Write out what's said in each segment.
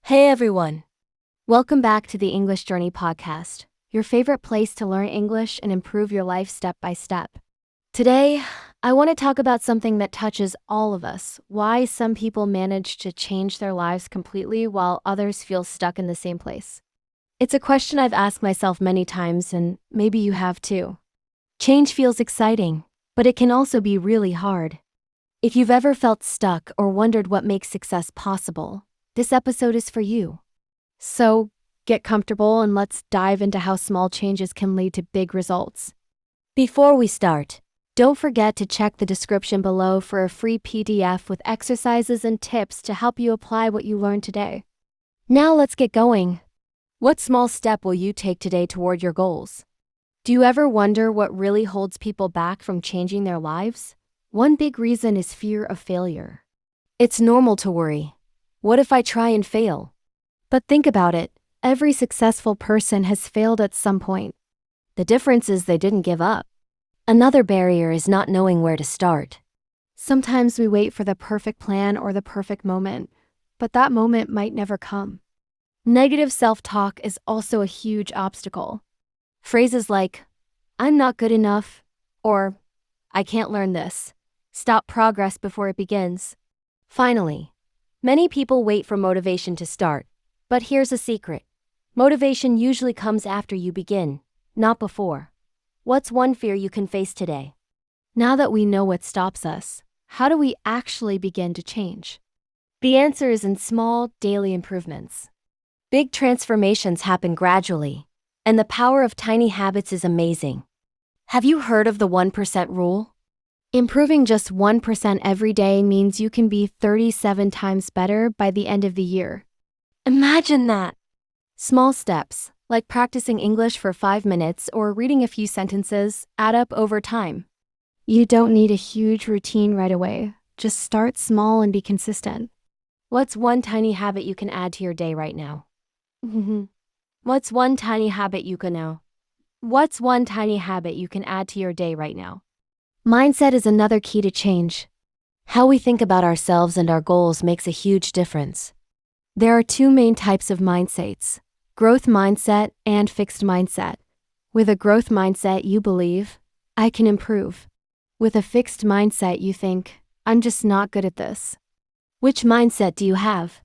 Hey everyone! Welcome back to the English Journey podcast, your favorite place to learn English and improve your life step by step. Today, I want to talk about something that touches all of us: why some people manage to change their lives completely while others feel stuck in the same place. It's a question I've asked myself many times, and maybe you have too. Change feels exciting, but it can also be really hard. If you've ever felt stuck or wondered what makes success possible, this episode is for you. So, get comfortable and let's dive into how small changes can lead to big results. Before we start, don't forget to check the description below for a free PDF with exercises and tips to help you apply what you learned today. Now let's get going. What small step will you take today toward your goals? Do you ever wonder what really holds people back from changing their lives? One big reason is fear of failure. It's normal to worry. What if I try and fail? But think about it. Every successful person has failed at some point. The difference is they didn't give up. Another barrier is not knowing where to start. Sometimes we wait for the perfect plan or the perfect moment, but that moment might never come. Negative self-talk is also a huge obstacle. Phrases like, "I'm not good enough," or "I can't learn this," stop progress before it begins. Finally, many people wait for motivation to start, but here's a secret. Motivation usually comes after you begin, not before. What's one fear you can face today? Now that we know what stops us, how do we actually begin to change? The answer is in small, daily improvements. Big transformations happen gradually, and the power of tiny habits is amazing. Have you heard of the 1% rule? Improving just 1% every day means you can be 37 times better by the end of the year. Imagine that! Small steps, like practicing English for 5 minutes or reading a few sentences, add up over time. You don't need a huge routine right away. Just start small and be consistent. What's one tiny habit you can add to your day right now? What's one tiny habit you can add to your day right now? Mindset is another key to change. How we think about ourselves and our goals makes a huge difference. There are two main types of mindsets: growth mindset and fixed mindset. With a growth mindset, you believe, "I can improve." With a fixed mindset, you think, "I'm just not good at this." Which mindset do you have?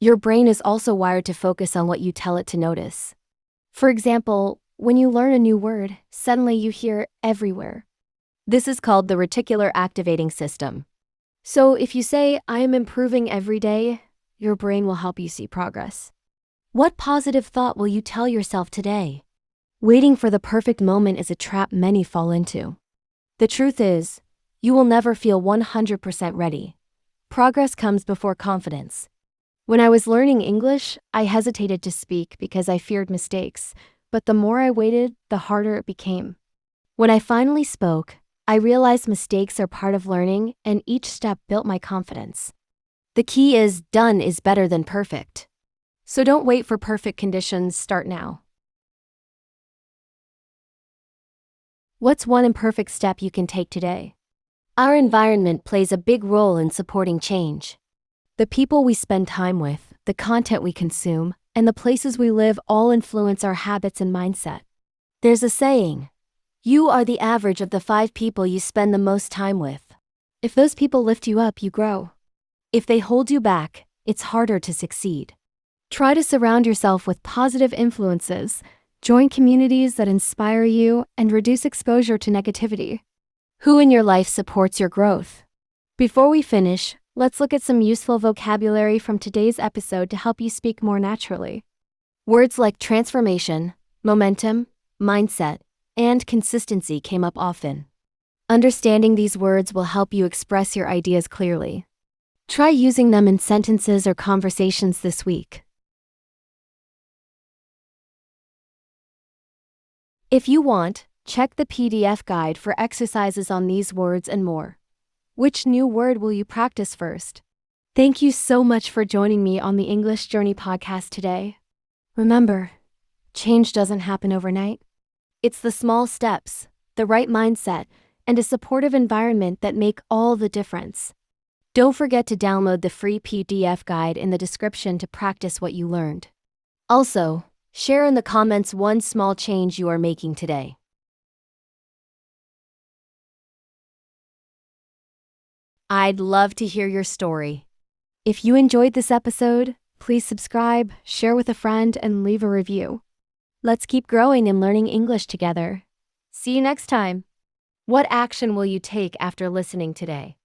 Your brain is also wired to focus on what you tell it to notice. For example, when you learn a new word, suddenly you hear everywhere. This is called the reticular activating system. So if you say, "I am improving every day," your brain will help you see progress. What positive thought will you tell yourself today? Waiting for the perfect moment is a trap many fall into. The truth is, you will never feel 100% ready. Progress comes before confidence. When I was learning English, I hesitated to speak because I feared mistakes, but the more I waited, the harder it became. When I finally spoke, I realized mistakes are part of learning, and each step built my confidence. The key is done is better than perfect. So don't wait for perfect conditions, start now. What's one imperfect step you can take today? Our environment plays a big role in supporting change. The people we spend time with, the content we consume, and the places we live all influence our habits and mindset. There's a saying, "You are the average of the 5 people you spend the most time with." If those people lift you up, you grow. If they hold you back, it's harder to succeed. Try to surround yourself with positive influences, join communities that inspire you, and reduce exposure to negativity. Who in your life supports your growth? Before we finish, let's look at some useful vocabulary from today's episode to help you speak more naturally. Words like transformation, momentum, mindset, and consistency came up often. Understanding these words will help you express your ideas clearly. Try using them in sentences or conversations this week. If you want, check the PDF guide for exercises on these words and more. Which new word will you practice first? Thank you so much for joining me on the English Journey podcast today. Remember, change doesn't happen overnight. It's the small steps, the right mindset, and a supportive environment that make all the difference. Don't forget to download the free PDF guide in the description to practice what you learned. Also, share in the comments one small change you are making today. I'd love to hear your story. If you enjoyed this episode, please subscribe, share with a friend, and leave a review. Let's keep growing and learning English together. See you next time. What action will you take after listening today?